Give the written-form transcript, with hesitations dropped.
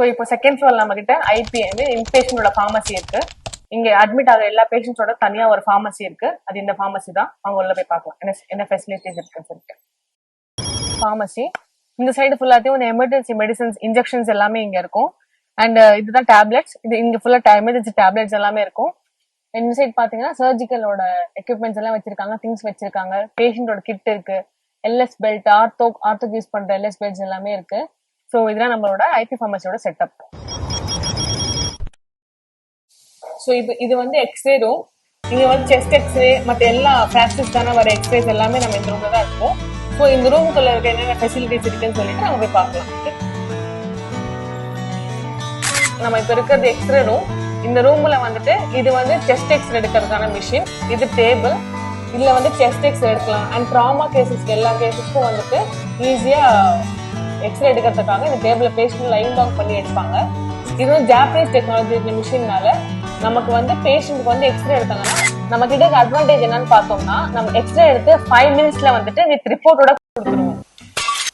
So இப்போ second floor நம்ம கிட்ட ஐபி இன்பேஷண்டோட ஃபார்மசி இருக்கு. இங்க அட்மிட் ஆகிற எல்லா பேஷண்ட்ஸோட தனியா ஒரு ஃபார்மசி இருக்கு. அது இந்த ஃபார்மசி தான். அவங்க உள்ள போய் பார்க்கலாம் என்ன ஃபெசிலிட்டிஸ் இருக்குன்னு சொல்லிட்டு. ஃபார்மசி இந்த சைடு ஃபுல்லாத்தையும் இந்த எமர்ஜென்சி மெடிசன்ஸ் இன்ஜெக்ஷன்ஸ் எல்லாமே இங்க இருக்கும். அண்ட் இதுதான் டேப்லெட்ஸ். இது இங்க ஃபுல்லா எமர்ஜென்சி டேப்லெட்ஸ் எல்லாமே இருக்கும். இந்த சைடு பாத்தீங்கன்னா சர்ஜிக்கலோட எக்யூப்மெண்ட்ஸ் எல்லாம் வச்சிருக்காங்க, திங்ஸ் வச்சிருக்காங்க. பேஷண்டோட கிட் இருக்கு, எல்எஸ் பெல்ட், ஆர்த்தோக்கு யூஸ் பண்ற எல்எஸ் பெல்ட்ஸ் எல்லாமே இருக்கு. ஸோ இதெல்லாம் நம்மளோட ஐபி ஃபார்மசியோட செட்டப். ஸோ இப்போ இது வந்து எக்ஸ்ரே ரூம். இங்க வந்து செஸ்ட் எக்ஸ்ரே மற்ற எல்லா ஃபேக்டர்ஸ்க்கான வர எக்ஸ்ரேஸ் எல்லாமே நம்ம இந்த ரூம்ல தான் இருக்கும். ஸோ இந்த ரூமுக்குள்ள இருக்க என்னென்ன ஃபெசிலிட்டிஸ் இருக்குன்னு சொல்லிட்டு நம்ம போய் பார்க்கலாம். நம்ம இப்ப இருக்கிறது எக்ஸ்ரே ரூம். இந்த ரூம்ல வந்துட்டு இது வந்து செஸ்ட் எக்ஸ்ரே எடுக்கிறதுக்கான மிஷின், இது டேபிள். இதுல வந்து செஸ்ட் எக்ஸ்ரே எடுக்கலாம். அண்ட் ட்ராமா கேசஸ்க்கு எல்லா கேசஸ்க்கும் வந்துட்டு ஈஸியா எக்ஸ்ரே எடுக்கிறதுக்காக இந்த டேபிள பேஷண்ட் லைன் டவுன் பண்ணி எடுப்பாங்க. இது வந்து ஜாப்பனீஸ் டெக்னாலஜி இந்த மிஷின்னால நமக்கு வந்து பேஷண்ட்க்கு வந்து எக்ஸ்ரே எடுத்தாங்கன்னா நம்ம கிட்ட அட்வான்டேஜ் என்னன்னு பார்த்தோம்னா, நம்ம எக்ஸ்ரே எடுத்து 5 மினிட்ஸ்ல வந்துட்டு வித் ரிப்போர்ட்டோட கொடுத்துருவோம்.